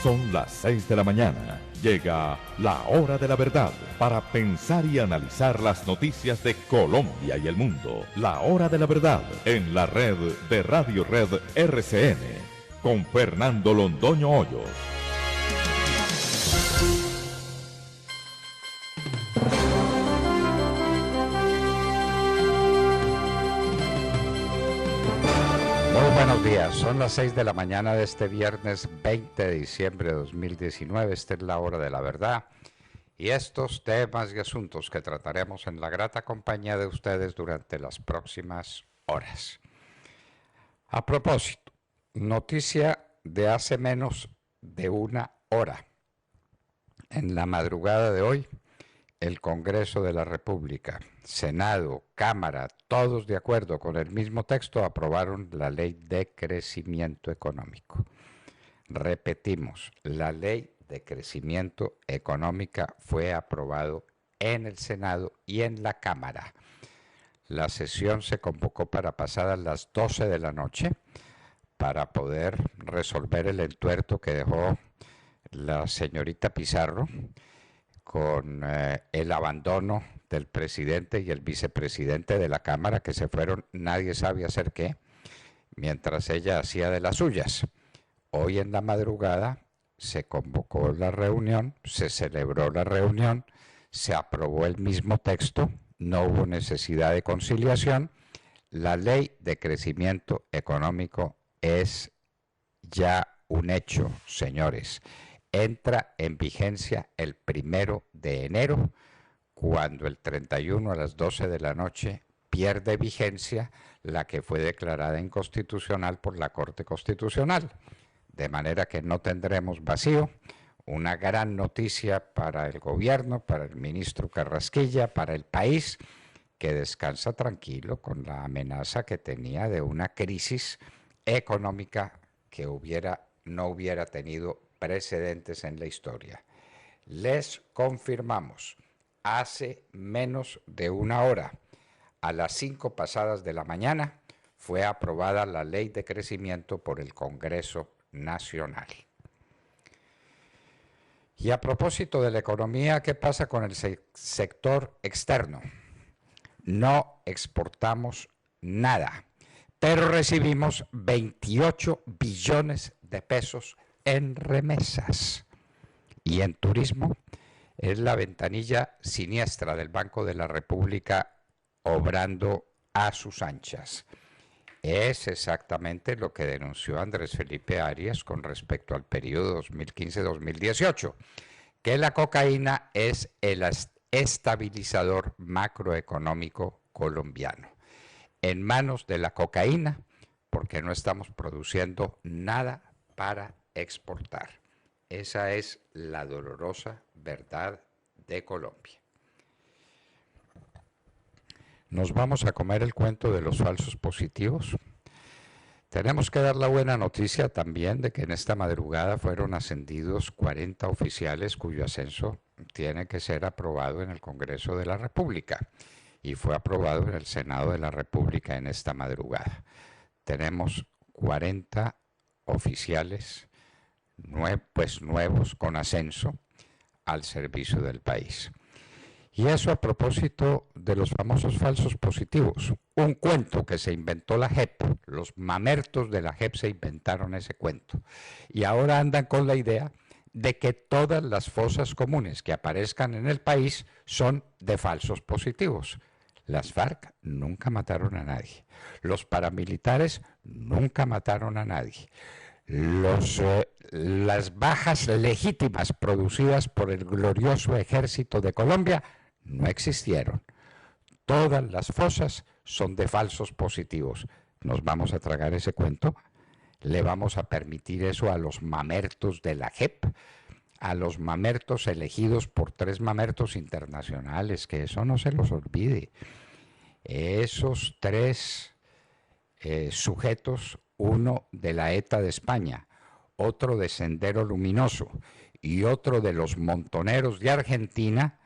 Son las 6 de la mañana. Llega la hora de la verdad para pensar y analizar las noticias de Colombia y el mundo. La hora de la verdad en la red de Radio Red RCN con Fernando Londoño Hoyos. Buenos días, son las 6 de la mañana de este viernes 20 de diciembre de 2019, esta es la hora de la verdad y estos temas y asuntos que trataremos en la grata compañía de ustedes durante las próximas horas. A propósito, noticia de hace menos de una hora. En la madrugada de hoy, el Congreso de la República, Senado, Cámara, todos de acuerdo con el mismo texto, aprobaron la Ley de Crecimiento Económico. Repetimos, la Ley de Crecimiento Económica fue aprobado en el Senado y en la Cámara. La sesión se convocó para pasadas las 12 de la noche para poder resolver el entuerto que dejó la señorita Pizarro con el abandono del presidente y el vicepresidente de la Cámara, que se fueron, nadie sabe hacer qué, mientras ella hacía de las suyas. Hoy en la madrugada se convocó la reunión, se celebró la reunión, se aprobó el mismo texto, no hubo necesidad de conciliación. La Ley de Crecimiento Económico es ya un hecho, señores. Entra en vigencia el 1 de enero, cuando el 31 a las 12 de la noche pierde vigencia la que fue declarada inconstitucional por la Corte Constitucional. De manera que no tendremos vacío. Una gran noticia para el gobierno, para el ministro Carrasquilla, para el país, que descansa tranquilo con la amenaza que tenía de una crisis económica que no hubiera tenido precedentes en la historia. Les confirmamos, hace menos de una hora, a las 5 pasadas de la mañana, fue aprobada la Ley de Crecimiento por el Congreso Nacional. Y a propósito de la economía, ¿qué pasa con el sector externo? No exportamos nada, pero recibimos 28 billones de pesos en remesas. Y en turismo es la ventanilla siniestra del Banco de la República obrando a sus anchas. Es exactamente lo que denunció Andrés Felipe Arias con respecto al periodo 2015-2018, que la cocaína es el estabilizador macroeconómico colombiano. En manos de la cocaína, porque no estamos produciendo nada para exportar. Esa es la dolorosa verdad de Colombia. ¿Nos vamos a comer el cuento de los falsos positivos? Tenemos que dar la buena noticia también de que en esta madrugada fueron ascendidos 40 oficiales cuyo ascenso tiene que ser aprobado en el Congreso de la República y fue aprobado en el Senado de la República en esta madrugada. Tenemos 40 oficiales nuevos con ascenso al servicio del país. Y eso a propósito de los famosos falsos positivos. Un cuento que se inventó la JEP, los mamertos de la JEP se inventaron ese cuento. Y ahora andan con la idea de que todas las fosas comunes que aparezcan en el país son de falsos positivos. Las FARC nunca mataron a nadie. Los paramilitares nunca mataron a nadie. Las bajas legítimas producidas por el glorioso ejército de Colombia no existieron. Todas las fosas son de falsos positivos. ¿Nos vamos a tragar ese cuento? ¿Le vamos a permitir eso a los mamertos de la JEP? A los mamertos elegidos por 3 mamertos internacionales, que eso no se los olvide. Esos 3 sujetos, uno de la ETA de España, otro de Sendero Luminoso y otro de los Montoneros de Argentina,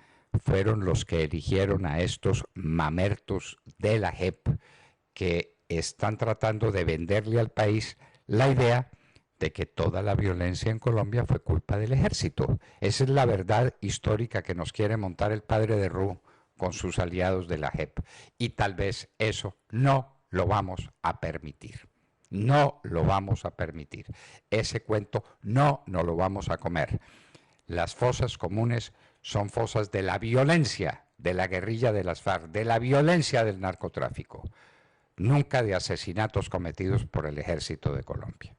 fueron los que eligieron a estos mamertos de la JEP que están tratando de venderle al país la idea de que toda la violencia en Colombia fue culpa del ejército. Esa es la verdad histórica que nos quiere montar el padre de Rú con sus aliados de la JEP. Y tal vez eso no lo vamos a permitir. No lo vamos a permitir. Ese cuento no nos lo vamos a comer. Las fosas comunes son fosas de la violencia de la guerrilla de las FARC, de la violencia del narcotráfico, nunca de asesinatos cometidos por el ejército de Colombia.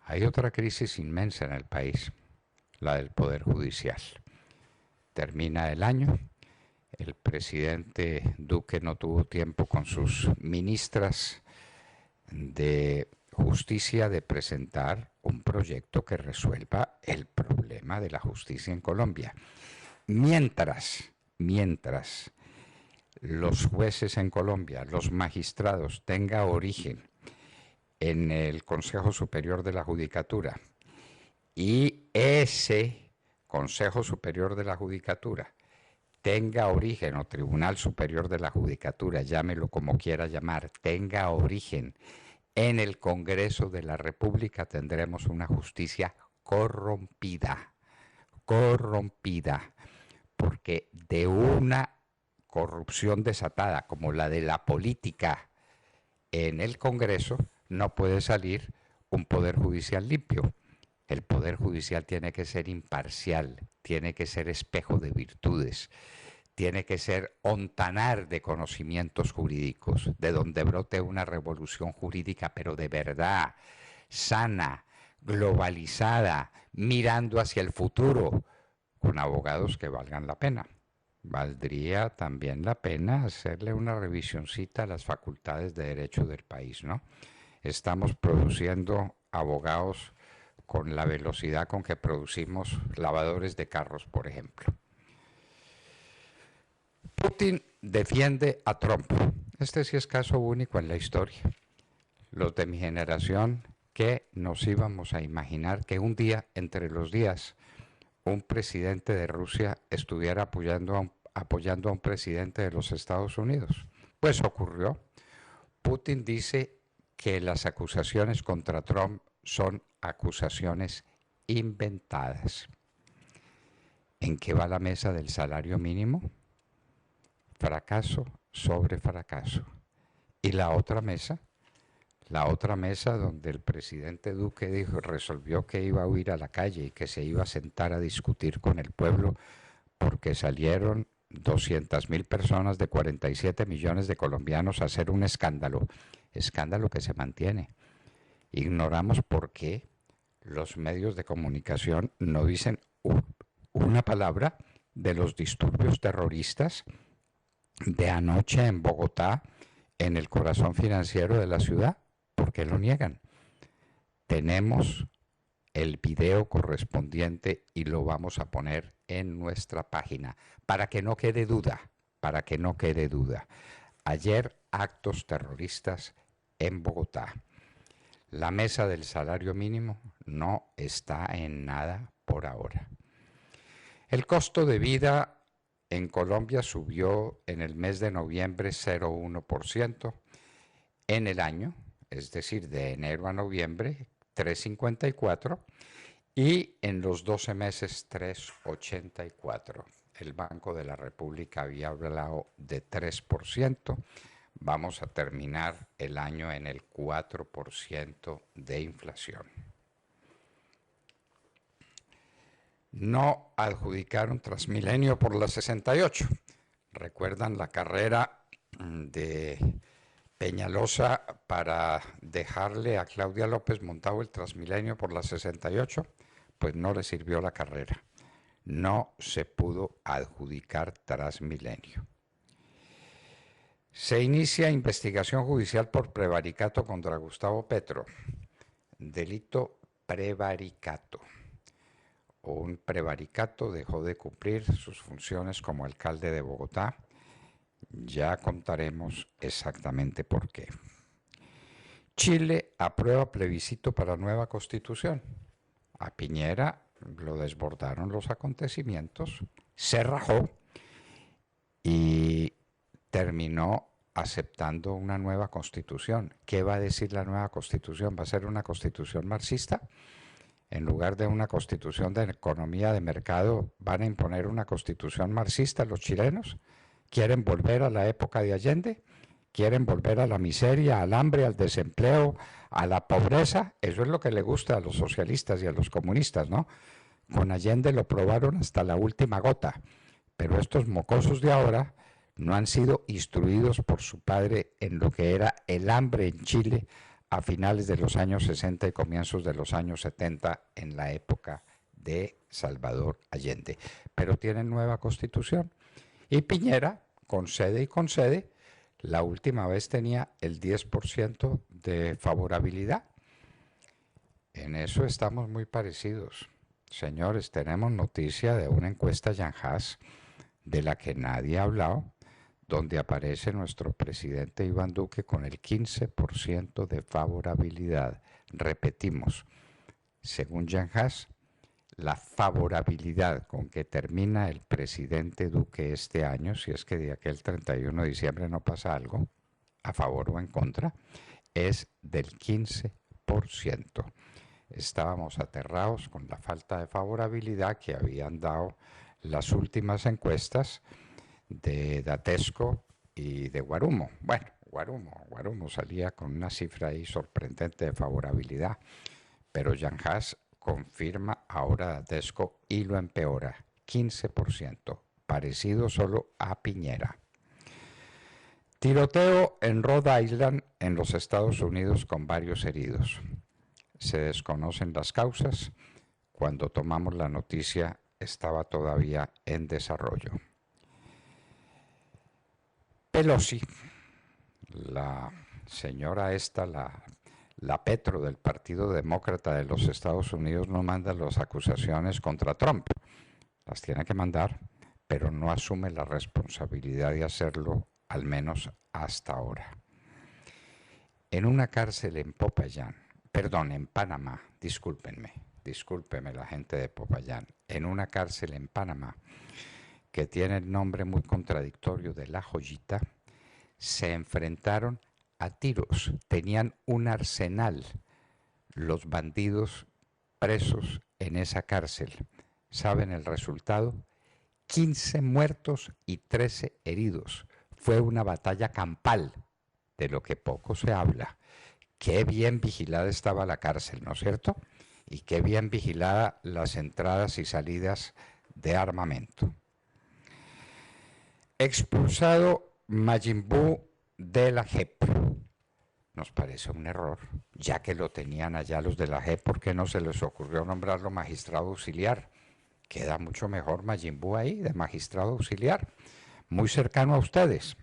Hay otra crisis inmensa en el país, la del Poder Judicial. Termina el año, el presidente Duque no tuvo tiempo con sus ministras de justicia de presentar un proyecto que resuelva el problema de la justicia en Colombia. Mientras los jueces en Colombia, los magistrados, tenga origen en el Consejo Superior de la Judicatura y ese Consejo Superior de la Judicatura tenga origen, o Tribunal Superior de la Judicatura, llámelo como quiera llamar, tenga origen en el Congreso de la República, tendremos una justicia corrompida, porque de una corrupción desatada como la de la política en el Congreso no puede salir un poder judicial limpio. El poder judicial tiene que ser imparcial, tiene que ser espejo de virtudes, tiene que ser ontanar de conocimientos jurídicos, de donde brote una revolución jurídica, pero de verdad, sana, globalizada, mirando hacia el futuro, con abogados que valgan la pena. Valdría también la pena hacerle una revisioncita a las facultades de derecho del país, ¿no? Estamos produciendo abogados con la velocidad con que producimos lavadores de carros, por ejemplo. Putin defiende a Trump. Este sí es caso único en la historia. Los de mi generación, ¿qué nos íbamos a imaginar que un día, entre los días, un presidente de Rusia estuviera apoyando a un presidente de los Estados Unidos? Pues ocurrió. Putin dice que las acusaciones contra Trump son acusaciones inventadas. ¿En qué va la mesa del salario mínimo? Fracaso sobre fracaso. Y la otra mesa donde el presidente Duque resolvió que iba a huir a la calle y que se iba a sentar a discutir con el pueblo porque salieron 200.000 personas de 47 millones de colombianos a hacer un escándalo que se mantiene. Ignoramos por qué los medios de comunicación no dicen una palabra de los disturbios terroristas de anoche en Bogotá, en el corazón financiero de la ciudad. ¿Por qué lo niegan? Tenemos el video correspondiente y lo vamos a poner en nuestra página para que no quede duda, Ayer, actos terroristas en Bogotá. La mesa del salario mínimo no está en nada por ahora. El costo de vida en Colombia subió en el mes de noviembre 0,1%, en el año, es decir, de enero a noviembre 3,54% y en los 12 meses 3,84%. El Banco de la República había hablado de 3%. Vamos a terminar el año en el 4% de inflación. No adjudicaron Transmilenio por la 68. ¿Recuerdan la carrera de Peñalosa para dejarle a Claudia López montado el Transmilenio por la 68? Pues no le sirvió la carrera. No se pudo adjudicar Transmilenio. Se inicia investigación judicial por prevaricato contra Gustavo Petro. Delito prevaricato. Un prevaricato dejó de cumplir sus funciones como alcalde de Bogotá. Ya contaremos exactamente por qué. Chile aprueba plebiscito para nueva constitución. A Piñera lo desbordaron los acontecimientos, se rajó y terminó aceptando una nueva constitución. ¿Qué va a decir la nueva constitución? ¿Va a ser una constitución marxista? En lugar de una constitución de economía de mercado, ¿van a imponer una constitución marxista los chilenos? ¿Quieren volver a la época de Allende? ¿Quieren volver a la miseria, al hambre, al desempleo, a la pobreza? Eso es lo que le gusta a los socialistas y a los comunistas, ¿no? Con Allende lo probaron hasta la última gota, pero estos mocosos de ahora no han sido instruidos por su padre en lo que era el hambre en Chile a finales de los años 60 y comienzos de los años 70 en la época de Salvador Allende. Pero tienen nueva constitución. Y Piñera concede y concede. La última vez tenía el 10% de favorabilidad. En eso estamos muy parecidos. Señores, tenemos noticia de una encuesta Yanhas de la que nadie ha hablado, donde aparece nuestro presidente Iván Duque con el 15% de favorabilidad. Repetimos, según Yanhas, la favorabilidad con que termina el presidente Duque este año, si es que de aquel 31 de diciembre no pasa algo, a favor o en contra, es del 15%. Estábamos aterrados con la falta de favorabilidad que habían dado las últimas encuestas de Datesco y de Guarumo. Bueno, Guarumo salía con una cifra ahí sorprendente de favorabilidad, pero Yanhas confirma ahora Datesco y lo empeora, 15%, parecido solo a Piñera. Tiroteo en Rhode Island, en los Estados Unidos, con varios heridos. Se desconocen las causas. Cuando tomamos la noticia estaba todavía en desarrollo. Pelosi, la señora esta, la Petro del Partido Demócrata de los Estados Unidos, no manda las acusaciones contra Trump. Las tiene que mandar, pero no asume la responsabilidad de hacerlo, al menos hasta ahora. En una cárcel en en Panamá, discúlpenme la gente de Popayán, en una cárcel en Panamá, que tiene el nombre muy contradictorio de La Joyita, se enfrentaron a tiros. Tenían un arsenal los bandidos presos en esa cárcel. ¿Saben el resultado? 15 muertos y 13 heridos. Fue una batalla campal, de lo que poco se habla. Qué bien vigilada estaba la cárcel, ¿no es cierto? Y qué bien vigilada las entradas y salidas de armamento. Expulsado Majin Buu de la JEP. Nos parece un error, ya que lo tenían allá los de la JEP, ¿por qué no se les ocurrió nombrarlo magistrado auxiliar? Queda mucho mejor Majin Buu ahí, de magistrado auxiliar, muy cercano a ustedes.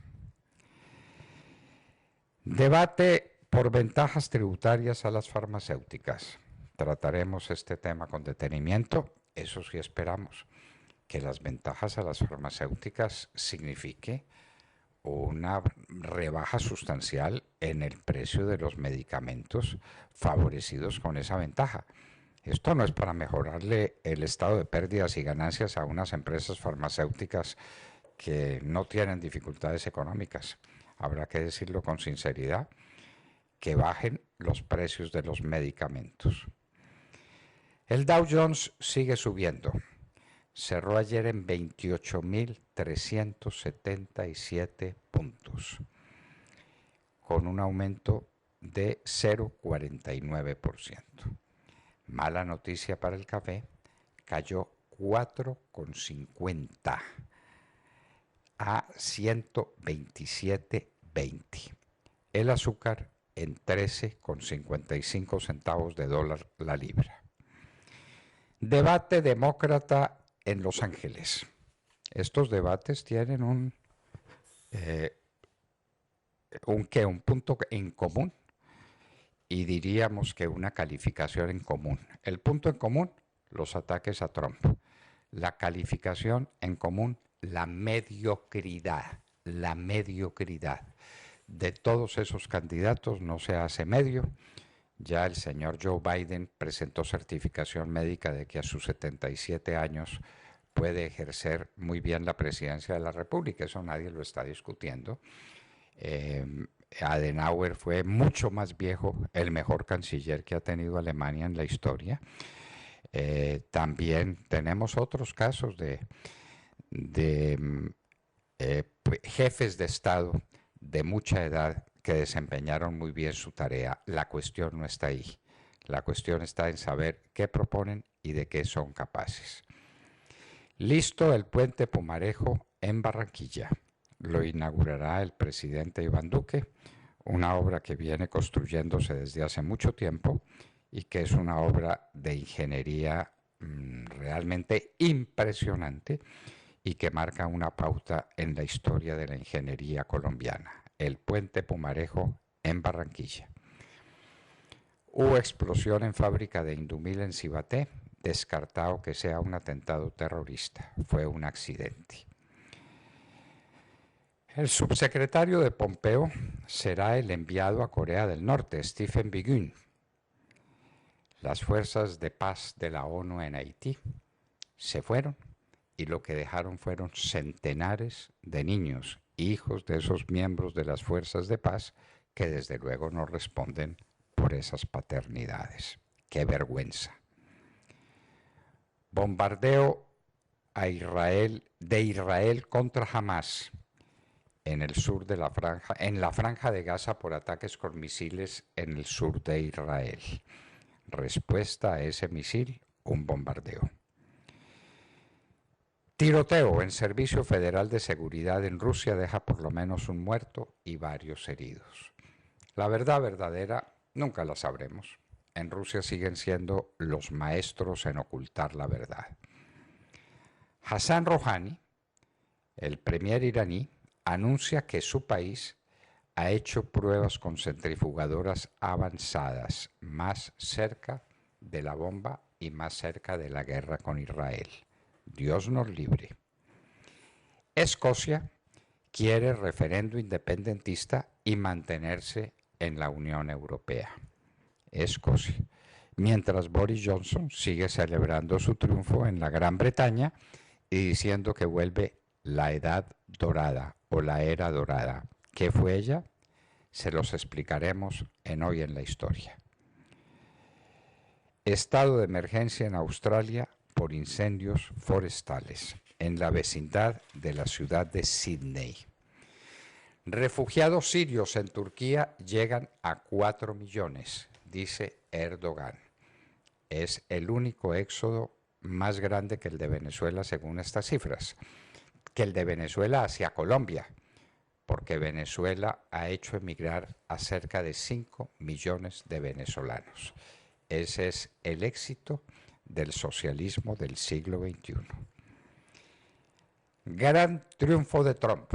Debate por ventajas tributarias a las farmacéuticas. Trataremos este tema con detenimiento, eso sí esperamos, que las ventajas a las farmacéuticas signifique una rebaja sustancial en el precio de los medicamentos favorecidos con esa ventaja. Esto no es para mejorarle el estado de pérdidas y ganancias a unas empresas farmacéuticas que no tienen dificultades económicas. Habrá que decirlo con sinceridad, que bajen los precios de los medicamentos. El Dow Jones sigue subiendo. Cerró ayer en 28.377 puntos, con un aumento de 0,49%. Mala noticia para el café, cayó 4,50 a 127,20. El azúcar en 13,55 centavos de dólar la libra. Debate demócrata en Los Ángeles. Estos debates tienen un punto en común y diríamos que una calificación en común. El punto en común, los ataques a Trump. La calificación en común, la mediocridad. La mediocridad. De todos esos candidatos no se hace medio. Ya el señor Joe Biden presentó certificación médica de que a sus 77 años puede ejercer muy bien la presidencia de la República. Eso nadie lo está discutiendo. Eh, Adenauer fue mucho más viejo, el mejor canciller que ha tenido Alemania en la historia. También tenemos otros casos de jefes de Estado de mucha edad que desempeñaron muy bien su tarea. La cuestión no está ahí. La cuestión está en saber qué proponen y de qué son capaces. Listo el puente Pumarejo en Barranquilla. Lo inaugurará el presidente Iván Duque, una obra que viene construyéndose desde hace mucho tiempo y que es una obra de ingeniería realmente impresionante y que marca una pauta en la historia de la ingeniería colombiana. El puente Pumarejo en Barranquilla. Hubo explosión en fábrica de Indumil en Cibaté, descartado que sea un atentado terrorista, fue un accidente. El subsecretario de Pompeo será el enviado a Corea del Norte, Stephen Biegun. Las fuerzas de paz de la ONU en Haití se fueron y lo que dejaron fueron centenares de niños, hijos de esos miembros de las fuerzas de paz que desde luego no responden por esas paternidades. ¡Qué vergüenza! Bombardeo a Israel contra Hamás en el sur de la franja de Gaza por ataques con misiles en el sur de Israel. Respuesta a ese misil, un bombardeo. Tiroteo en Servicio Federal de Seguridad en Rusia deja por lo menos un muerto y varios heridos. La verdad verdadera nunca la sabremos. En Rusia siguen siendo los maestros en ocultar la verdad. Hassan Rouhani, el premier iraní, anuncia que su país ha hecho pruebas con centrifugadoras avanzadas más cerca de la bomba y más cerca de la guerra con Israel. Dios nos libre. Escocia quiere referendo independentista y mantenerse en la Unión Europea. Escocia. Mientras Boris Johnson sigue celebrando su triunfo en la Gran Bretaña y diciendo que vuelve la edad dorada o la era dorada. ¿Qué fue ella? Se los explicaremos en Hoy en la Historia. Estado de emergencia en Australia por incendios forestales en la vecindad de la ciudad de Sydney. Refugiados sirios en Turquía llegan a 4 millones, dice Erdogan. Es el único éxodo más grande que el de Venezuela según estas cifras, que el de Venezuela hacia Colombia, porque Venezuela ha hecho emigrar a cerca de 5 millones de venezolanos. Ese es el éxito del socialismo del siglo XXI. Gran triunfo de Trump.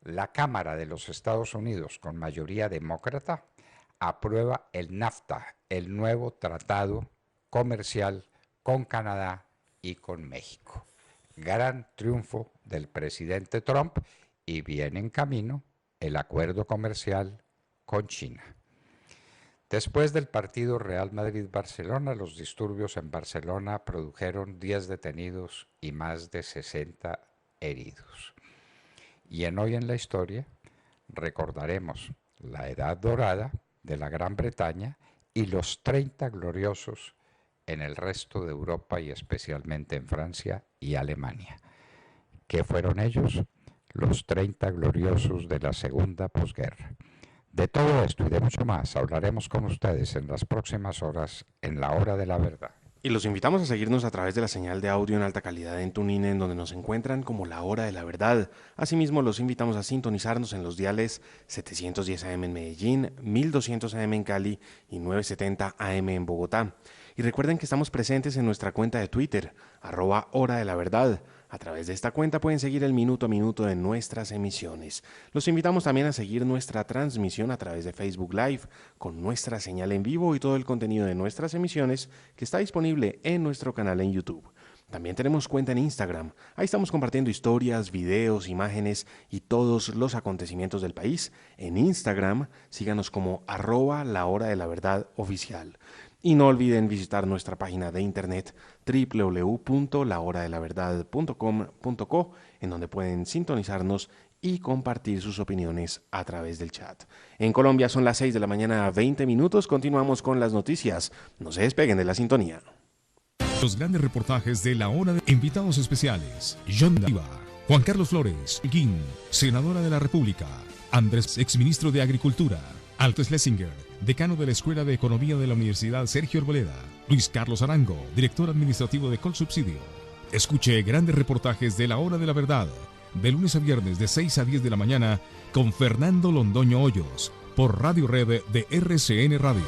La Cámara de los Estados Unidos, con mayoría demócrata, aprueba el NAFTA, el nuevo tratado comercial con Canadá y con México. Gran triunfo del presidente Trump y viene en camino el acuerdo comercial con China. Después del partido Real Madrid-Barcelona, los disturbios en Barcelona produjeron 10 detenidos y más de 60 heridos. Y en Hoy en la Historia recordaremos la Edad Dorada de la Gran Bretaña y los 30 gloriosos en el resto de Europa y especialmente en Francia y Alemania. ¿Qué fueron ellos? Los 30 gloriosos de la segunda posguerra. De todo esto y de mucho más hablaremos con ustedes en las próximas horas en la Hora de la Verdad. Y los invitamos a seguirnos a través de la señal de audio en alta calidad en TuneIn, en donde nos encuentran como La Hora de la Verdad. Asimismo, los invitamos a sintonizarnos en los diales 710 AM en Medellín, 1200 AM en Cali y 970 AM en Bogotá. Y recuerden que estamos presentes en nuestra cuenta de Twitter, @Hora de la Verdad. A través de esta cuenta pueden seguir el minuto a minuto de nuestras emisiones. Los invitamos también a seguir nuestra transmisión a través de Facebook Live, con nuestra señal en vivo y todo el contenido de nuestras emisiones que está disponible en nuestro canal en YouTube. También tenemos cuenta en Instagram. Ahí estamos compartiendo historias, videos, imágenes y todos los acontecimientos del país. En Instagram, síganos como @La Hora de la Verdad Oficial. Y no olviden visitar nuestra página de internet www.lahoradelaverdad.com.co, en donde pueden sintonizarnos y compartir sus opiniones a través del chat. En Colombia son las 6 de la mañana, 20 minutos. Continuamos con las noticias. No se despeguen de la sintonía. Los grandes reportajes de la hora de invitados especiales. John Diva, Juan Carlos Flores, Guín, senadora de la República, Andrés, exministro de Agricultura, Alto Schlesinger, decano de la Escuela de Economía de la Universidad Sergio Arboleda, Luis Carlos Arango, director administrativo de Colsubsidio. Escuche grandes reportajes de la hora de la verdad, de lunes a viernes de 6 a 10 de la mañana, con Fernando Londoño Hoyos, por Radio Red de RCN Radio.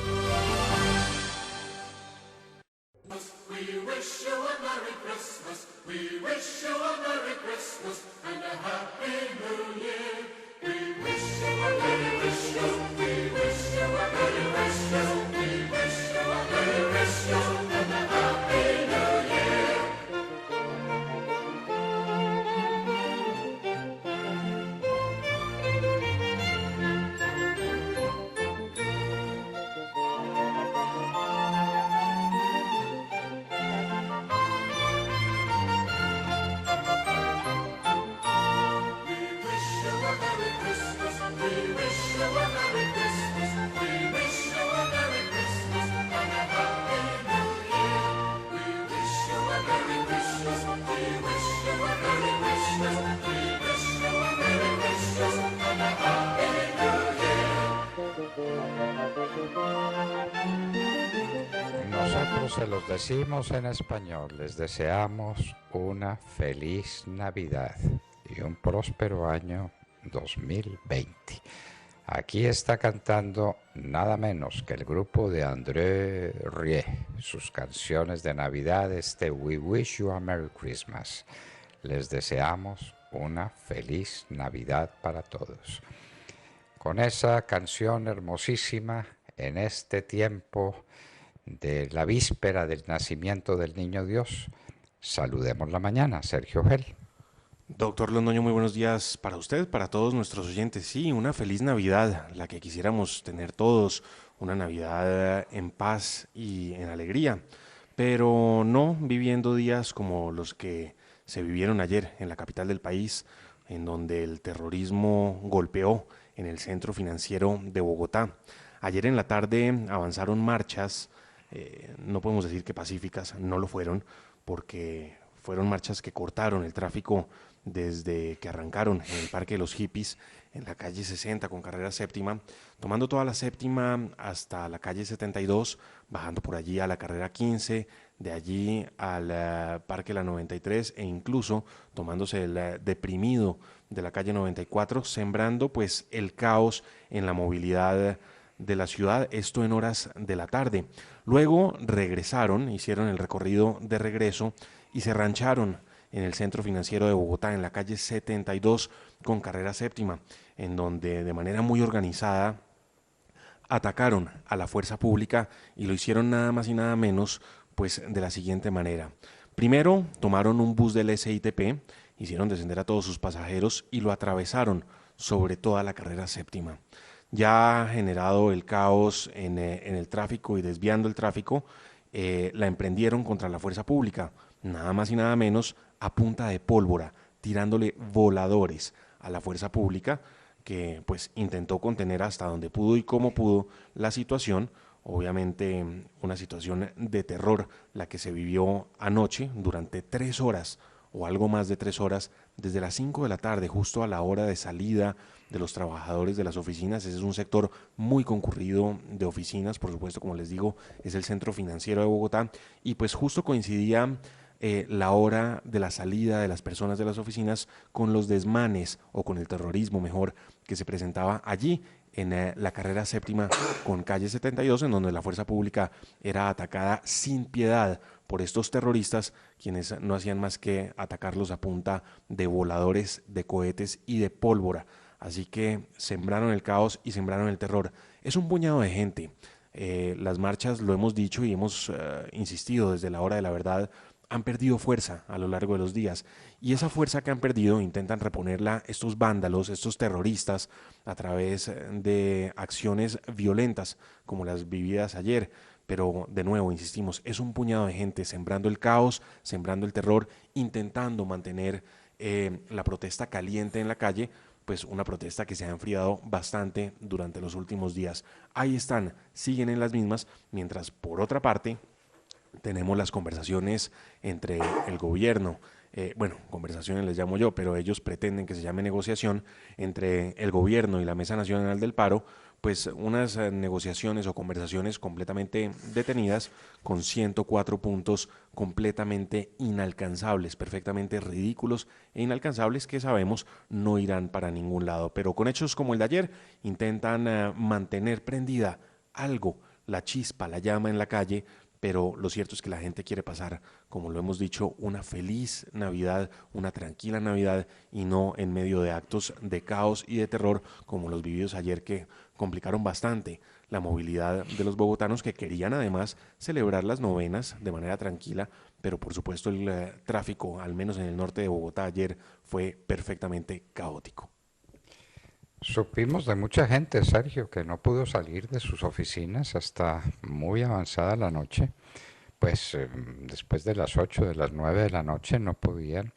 Nosotros se los decimos en español, les deseamos una feliz Navidad y un próspero año 2020. Aquí está cantando nada menos que el grupo de André Rieu, sus canciones de Navidad, We Wish You a Merry Christmas. Les deseamos una feliz Navidad para todos. Con esa canción hermosísima, en este tiempo de la víspera del nacimiento del Niño Dios, saludemos la mañana, Sergio Gel. Doctor Londoño, muy buenos días para usted, para todos nuestros oyentes. Sí, una feliz Navidad, la que quisiéramos tener todos, una Navidad en paz y en alegría, pero no viviendo días como los que se vivieron ayer en la capital del país, en donde el terrorismo golpeó en el centro financiero de Bogotá. Ayer en la tarde avanzaron marchas, no podemos decir que pacíficas, no lo fueron, porque fueron marchas que cortaron el tráfico desde que arrancaron en el Parque de los Hippies, en la calle 60 con carrera séptima, tomando toda la séptima hasta la calle 72, bajando por allí a la carrera 15, de allí al Parque La 93 e incluso tomándose el deprimido de la calle 94, sembrando pues el caos en la movilidad de la ciudad, esto en horas de la tarde. Luego regresaron, hicieron el recorrido de regreso y se rancharon en el centro financiero de Bogotá, en la calle 72 con carrera séptima, en donde de manera muy organizada atacaron a la fuerza pública y lo hicieron nada más y nada menos pues de la siguiente manera. Primero tomaron un bus del SITP, hicieron descender a todos sus pasajeros y lo atravesaron sobre toda la carrera séptima. Ya generado el caos en el tráfico y desviando el tráfico, la emprendieron contra la fuerza pública, nada más y nada menos a punta de pólvora, tirándole voladores a la fuerza pública, que pues intentó contener hasta donde pudo y como pudo la situación. Obviamente una situación de terror la que se vivió anoche durante 3 horas o algo más de 3 horas, desde las 5 de la tarde, justo a la hora de salida de los trabajadores de las oficinas. Ese es un sector muy concurrido de oficinas, por supuesto, como les digo, es el centro financiero de Bogotá, y pues justo coincidía la hora de la salida de las personas de las oficinas con los desmanes, o con el terrorismo mejor, que se presentaba allí en la carrera séptima con calle 72, en donde la fuerza pública era atacada sin piedad por estos terroristas, quienes no hacían más que atacarlos a punta de voladores, de cohetes y de pólvora. Así que sembraron el caos y sembraron el terror. Es un puñado de gente. Las marchas, lo hemos dicho y hemos insistido desde la hora de la verdad, han perdido fuerza a lo largo de los días, y esa fuerza que han perdido intentan reponerla estos vándalos, estos terroristas, a través de acciones violentas como las vividas ayer. Pero de nuevo, insistimos, es un puñado de gente sembrando el caos, sembrando el terror, intentando mantener la protesta caliente en la calle, pues una protesta que se ha enfriado bastante durante los últimos días. Ahí están, siguen en las mismas, mientras por otra parte tenemos las conversaciones entre el gobierno, conversaciones les llamo yo, pero ellos pretenden que se llame negociación entre el gobierno y la Mesa Nacional del Paro, pues unas negociaciones o conversaciones completamente detenidas con 104 puntos completamente inalcanzables, perfectamente ridículos e inalcanzables que sabemos no irán para ningún lado. Pero con hechos como el de ayer intentan mantener prendida algo, la chispa, la llama en la calle, pero lo cierto es que la gente quiere pasar, como lo hemos dicho, una feliz Navidad, una tranquila Navidad y no en medio de actos de caos y de terror como los vividos ayer que complicaron bastante la movilidad de los bogotanos que querían además celebrar las novenas de manera tranquila, pero por supuesto el tráfico, al menos en el norte de Bogotá ayer, fue perfectamente caótico. Supimos de mucha gente, Sergio, que no pudo salir de sus oficinas hasta muy avanzada la noche. Pues después de las 8, de las 9 de la noche no podían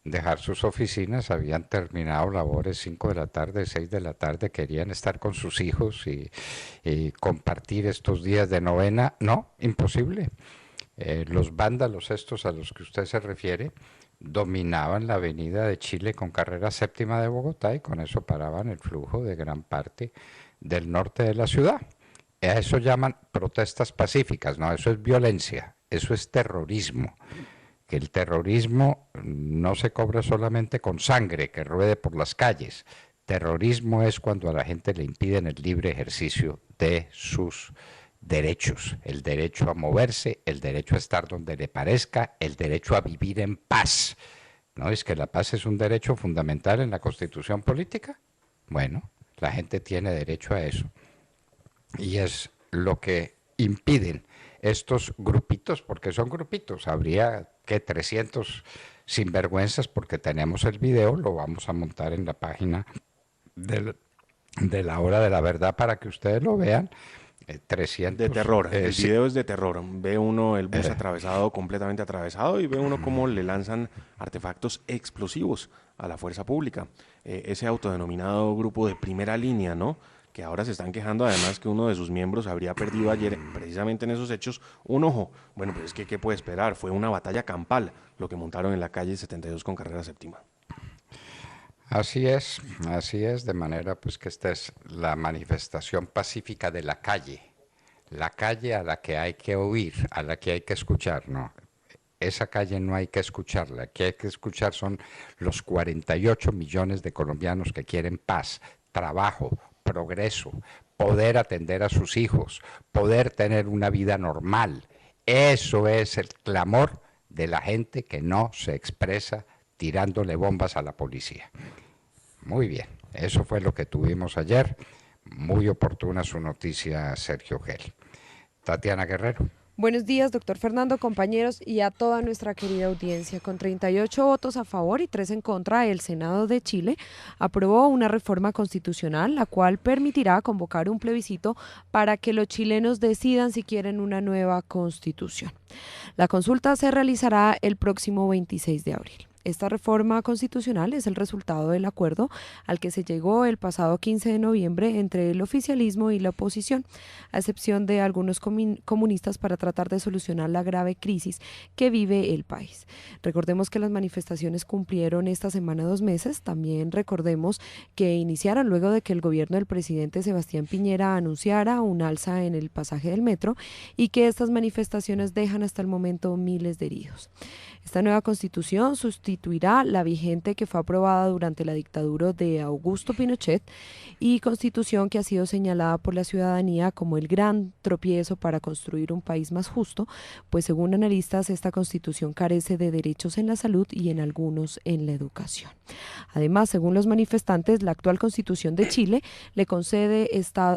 dejar sus oficinas, habían terminado labores 5 de la tarde, 6 de la tarde, querían estar con sus hijos y compartir estos días de novena. No, imposible. Los vándalos estos a los que usted se refiere dominaban la avenida de Chile con carrera séptima de Bogotá y con eso paraban el flujo de gran parte del norte de la ciudad. A eso llaman protestas pacíficas, no, eso es violencia, eso es terrorismo. Que el terrorismo no se cobra solamente con sangre que ruede por las calles. Terrorismo es cuando a la gente le impiden el libre ejercicio de sus derechos, el derecho a moverse, el derecho a estar donde le parezca, el derecho a vivir en paz. ¿No es que la paz es un derecho fundamental en la Constitución política? Bueno, la gente tiene derecho a eso. Y es lo que impiden estos grupitos, porque son grupitos, habría que 300 sinvergüenzas, porque tenemos el video, lo vamos a montar en la página de la Hora de la Verdad para que ustedes lo vean. 300. De terror, el sí. video es de terror. Ve uno el bus atravesado, completamente atravesado, y ve uno cómo le lanzan artefactos explosivos a la fuerza pública. Ese autodenominado grupo de primera línea, ¿no? Que ahora se están quejando además que uno de sus miembros habría perdido ayer, precisamente en esos hechos, un ojo. Bueno, pues es que, ¿qué puede esperar? Fue una batalla campal lo que montaron en la calle 72 con carrera séptima. Así es, de manera pues que esta es la manifestación pacífica de la calle a la que hay que oír, a la que hay que escuchar, no, esa calle no hay que escucharla, la que hay que escuchar son los 48 millones de colombianos que quieren paz, trabajo, progreso, poder atender a sus hijos, poder tener una vida normal. Eso es el clamor de la gente que no se expresa tirándole bombas a la policía. Muy bien, eso fue lo que tuvimos ayer. Muy oportuna su noticia, Sergio Gel. Tatiana Guerrero. Buenos días, doctor Fernando, compañeros y a toda nuestra querida audiencia. Con 38 votos a favor y 3 en contra, el Senado de Chile aprobó una reforma constitucional, la cual permitirá convocar un plebiscito para que los chilenos decidan si quieren una nueva constitución. La consulta se realizará el próximo 26 de abril. Esta reforma constitucional es el resultado del acuerdo al que se llegó el pasado 15 de noviembre entre el oficialismo y la oposición, a excepción de algunos comunistas para tratar de solucionar la grave crisis que vive el país. Recordemos que las manifestaciones cumplieron esta semana 2 meses. También recordemos que iniciaron luego de que el gobierno del presidente Sebastián Piñera anunciara un alza en el pasaje del metro y que estas manifestaciones dejan hasta el momento miles de heridos. Esta nueva constitución sustituirá la vigente que fue aprobada durante la dictadura de Augusto Pinochet y constitución que ha sido señalada por la ciudadanía como el gran tropiezo para construir un país más justo, pues según analistas esta constitución carece de derechos en la salud y en algunos en la educación. Además, según los manifestantes, la actual constitución de Chile le concede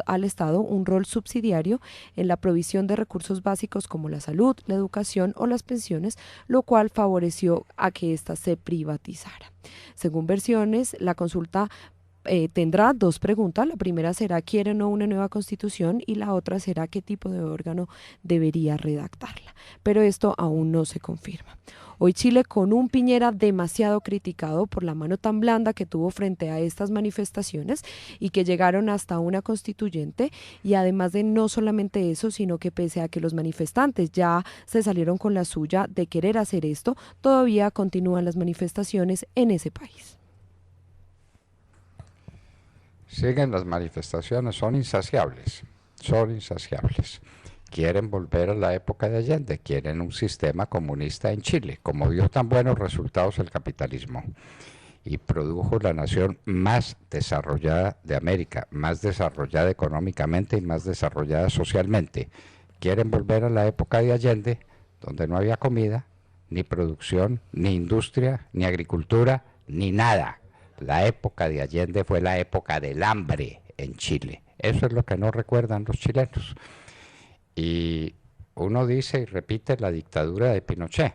al Estado un rol subsidiario en la provisión de recursos básicos como la salud, la educación o las pensiones, lo cual favoreció a que ésta se privatizara. Según versiones, la consulta tendrá 2 preguntas. La primera será ¿quiere o no una nueva constitución? Y la otra será ¿qué tipo de órgano debería redactarla? Pero esto aún no se confirma. Hoy Chile, con un Piñera demasiado criticado por la mano tan blanda que tuvo frente a estas manifestaciones y que llegaron hasta una constituyente, y además de no solamente eso, sino que pese a que los manifestantes ya se salieron con la suya de querer hacer esto, todavía continúan las manifestaciones en ese país. Siguen las manifestaciones, son insaciables, son insaciables. Quieren volver a la época de Allende, quieren un sistema comunista en Chile, como dio tan buenos resultados el capitalismo y produjo la nación más desarrollada de América, más desarrollada económicamente y más desarrollada socialmente. Quieren volver a la época de Allende, donde no había comida, ni producción, ni industria, ni agricultura, ni nada. La época de Allende fue la época del hambre en Chile. Eso es lo que no recuerdan los chilenos. Y uno dice y repite la dictadura de Pinochet.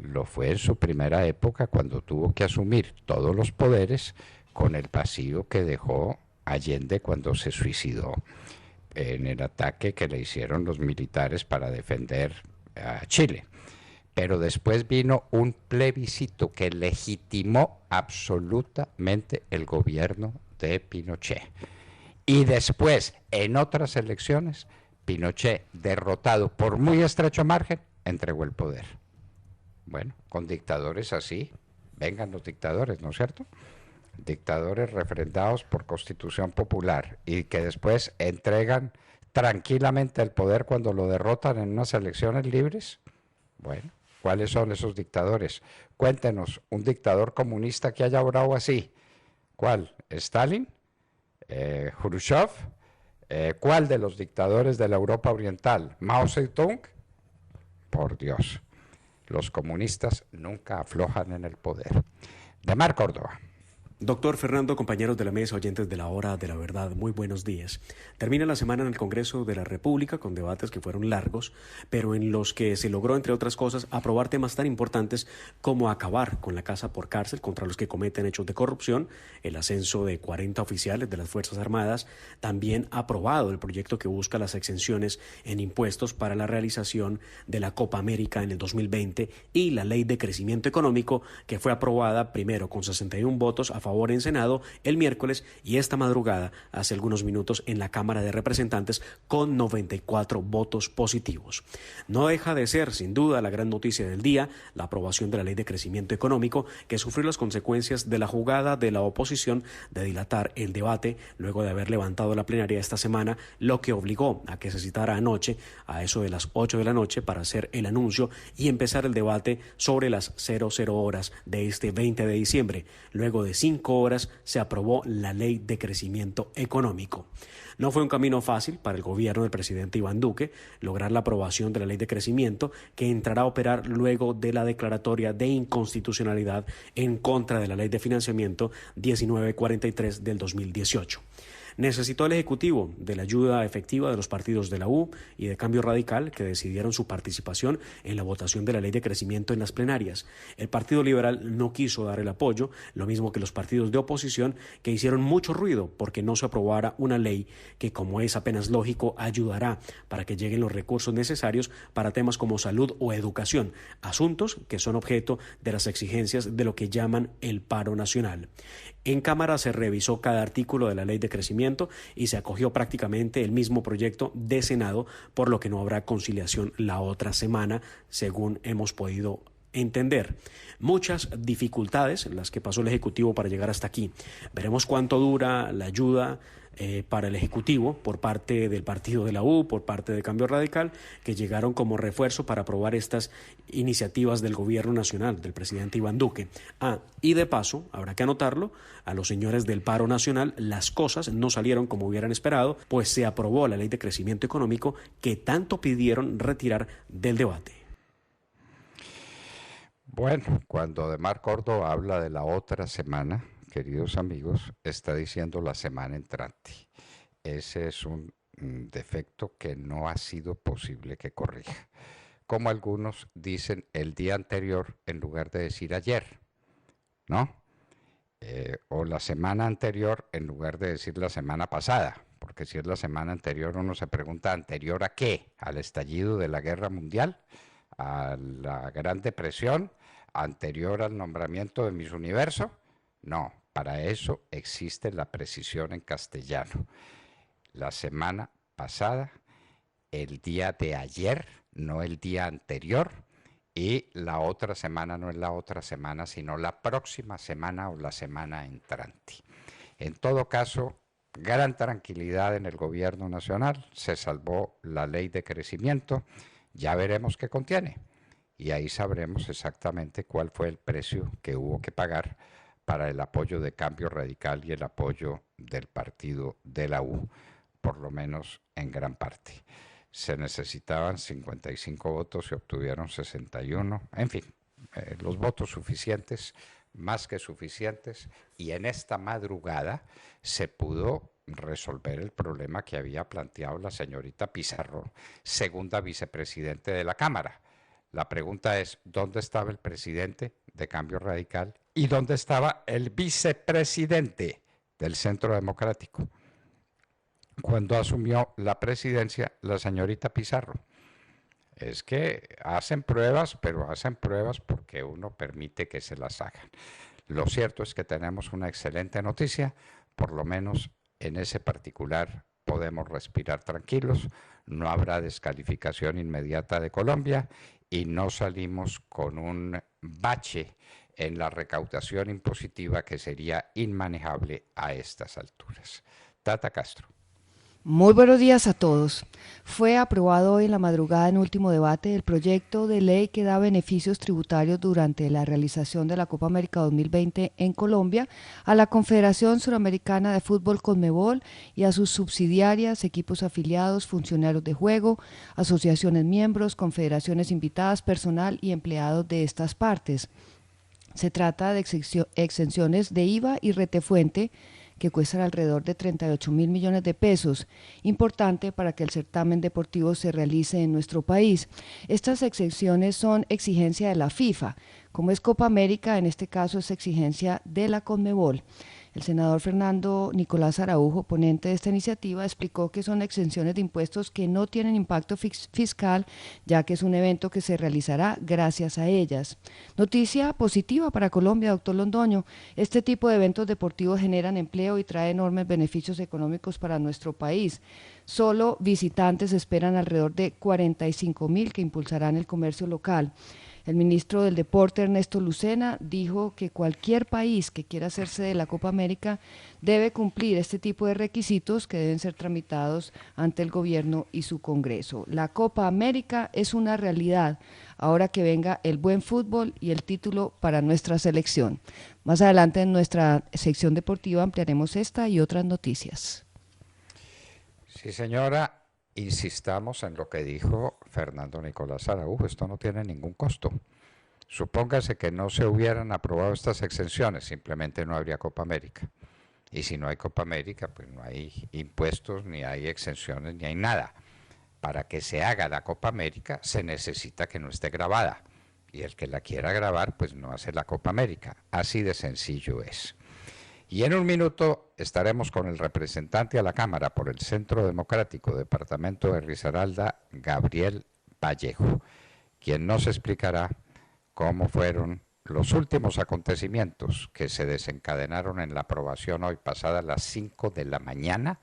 Lo fue en su primera época cuando tuvo que asumir todos los poderes con el vacío que dejó Allende cuando se suicidó en el ataque que le hicieron los militares para defender a Chile. Pero después vino un plebiscito que legitimó absolutamente el gobierno de Pinochet. Y después, en otras elecciones, Pinochet, derrotado por muy estrecho margen, entregó el poder. Bueno, con dictadores así, vengan los dictadores, ¿no es cierto? Dictadores refrendados por Constitución Popular y que después entregan tranquilamente el poder cuando lo derrotan en unas elecciones libres. Bueno, ¿cuáles son esos dictadores? Cuéntenos, un dictador comunista que haya obrado así. ¿Cuál? ¿Stalin? ¿Khrushchev? ¿Cuál de los dictadores de la Europa Oriental? ¿Mao Zedong? Por Dios, los comunistas nunca aflojan en el poder. Demar Córdoba. Doctor Fernando, compañeros de la mesa, oyentes de la Hora de la Verdad, muy buenos días. Termina la semana en el Congreso de la República con debates que fueron largos, pero en los que se logró, entre otras cosas, aprobar temas tan importantes como acabar con la casa por cárcel contra los que cometen hechos de corrupción, el ascenso de 40 oficiales de las Fuerzas Armadas, también aprobado el proyecto que busca las exenciones en impuestos para la realización de la Copa América en el 2020 y la Ley de Crecimiento Económico, que fue aprobada primero con 61 votos a favor en Senado el miércoles y esta madrugada, hace algunos minutos, en la Cámara de Representantes con 94 votos positivos. No deja de ser, sin duda, la gran noticia del día, la aprobación de la Ley de Crecimiento Económico, que sufrió las consecuencias de la jugada de la oposición de dilatar el debate luego de haber levantado la plenaria esta semana, lo que obligó a que se citara anoche, a eso de las 8 de la noche, para hacer el anuncio y empezar el debate sobre las 00 horas de este 20 de diciembre. Luego de 5 horas se aprobó la Ley de Crecimiento Económico. No fue un camino fácil para el gobierno del presidente Iván Duque lograr la aprobación de la Ley de Crecimiento, que entrará a operar luego de la declaratoria de inconstitucionalidad en contra de la Ley de Financiamiento 1943 del 2018. Necesitó el Ejecutivo de la ayuda efectiva de los partidos de la U y de Cambio Radical, que decidieron su participación en la votación de la Ley de Crecimiento en las plenarias. El Partido Liberal no quiso dar el apoyo, lo mismo que los partidos de oposición, que hicieron mucho ruido porque no se aprobara una ley que, como es apenas lógico, ayudará para que lleguen los recursos necesarios para temas como salud o educación, asuntos que son objeto de las exigencias de lo que llaman el paro nacional. En Cámara se revisó cada artículo de la Ley de Crecimiento y se acogió prácticamente el mismo proyecto de Senado, por lo que no habrá conciliación la otra semana, según hemos podido entender. Muchas dificultades en las que pasó el Ejecutivo para llegar hasta aquí. Veremos cuánto dura la ayuda para el Ejecutivo por parte del partido de la U, por parte de Cambio Radical, que llegaron como refuerzo para aprobar estas iniciativas del gobierno nacional, del presidente Iván Duque. Y de paso, habrá que anotarlo, a los señores del paro nacional las cosas no salieron como hubieran esperado, pues se aprobó la Ley de Crecimiento Económico que tanto pidieron retirar del debate. Bueno, cuando Demar Córdoba habla de la otra semana, queridos amigos, está diciendo la semana entrante. Ese es un defecto que no ha sido posible que corrija. Como algunos dicen el día anterior en lugar de decir ayer, ¿no? O la semana anterior en lugar de decir la semana pasada, porque si es la semana anterior uno se pregunta, ¿anterior a qué? ¿Al estallido de la Guerra Mundial? ¿A la Gran Depresión? anterior al nombramiento de Miss Universo? No, para eso existe la precisión en castellano. La semana pasada, el día de ayer, no el día anterior, y la otra semana no es la otra semana, sino la próxima semana o la semana entrante. En todo caso, gran tranquilidad en el gobierno nacional, se salvó la ley de crecimiento, ya veremos qué contiene, y ahí sabremos exactamente cuál fue el precio que hubo que pagar para el apoyo de Cambio Radical y el apoyo del partido de la U, por lo menos en gran parte. Se necesitaban 55 votos, se obtuvieron 61, en fin, los votos suficientes, más que suficientes, y en esta madrugada se pudo resolver el problema que había planteado la señorita Pizarro, segunda vicepresidente de la Cámara. La pregunta es, ¿dónde estaba el presidente de Cambio Radical y dónde estaba el vicepresidente del Centro Democrático cuando asumió la presidencia la señorita Pizarro? Es que hacen pruebas, pero hacen pruebas porque uno permite que se las hagan. Lo cierto es que tenemos una excelente noticia, por lo menos en ese particular podemos respirar tranquilos, no habrá descalificación inmediata de Colombia y no salimos con un bache en la recaudación impositiva que sería inmanejable a estas alturas. Tata Castro. Muy buenos días a todos. Fue aprobado hoy en la madrugada en último debate el proyecto de ley que da beneficios tributarios durante la realización de la Copa América 2020 en Colombia a la Confederación Suramericana de Fútbol Conmebol y a sus subsidiarias, equipos afiliados, funcionarios de juego, asociaciones miembros, confederaciones invitadas, personal y empleados de estas partes. Se trata de exenciones de IVA y retefuente que cuestan alrededor de 38.000 millones de pesos, importante para que el certamen deportivo se realice en nuestro país. Estas exenciones son exigencia de la FIFA, como es Copa América, en este caso es exigencia de la Conmebol. El senador Fernando Nicolás Araujo, ponente de esta iniciativa, explicó que son exenciones de impuestos que no tienen impacto fiscal, ya que es un evento que se realizará gracias a ellas. Noticia positiva para Colombia, doctor Londoño. Este tipo de eventos deportivos generan empleo y trae enormes beneficios económicos para nuestro país. Solo visitantes esperan alrededor de 45.000 que impulsarán el comercio local. El ministro del Deporte, Ernesto Lucena, dijo que cualquier país que quiera hacerse de la Copa América debe cumplir este tipo de requisitos que deben ser tramitados ante el gobierno y su Congreso. La Copa América es una realidad, ahora que venga el buen fútbol y el título para nuestra selección. Más adelante en nuestra sección deportiva ampliaremos esta y otras noticias. Sí, señora. Insistamos en lo que dijo Fernando Nicolás Araujo, esto no tiene ningún costo. Supóngase que no se hubieran aprobado estas exenciones, simplemente no habría Copa América. Y si no hay Copa América, pues no hay impuestos, ni hay exenciones, ni hay nada. Para que se haga la Copa América se necesita que no esté grabada. Y el que la quiera grabar, pues no hace la Copa América. Así de sencillo es. Y en un minuto estaremos con el representante a la Cámara por el Centro Democrático, Departamento de Risaralda, Gabriel Vallejo, quien nos explicará cómo fueron los últimos acontecimientos que se desencadenaron en la aprobación hoy pasada a las 5 de la mañana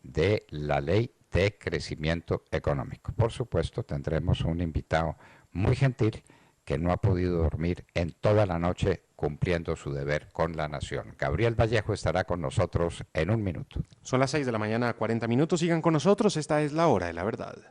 de la Ley de Crecimiento Económico. Por supuesto, tendremos un invitado muy gentil que no ha podido dormir en toda la noche cumpliendo su deber con la nación. Gabriel Vallejo estará con nosotros en un minuto. Son las 6 de la mañana, 40 minutos. Sigan con nosotros. Esta es la hora de la verdad.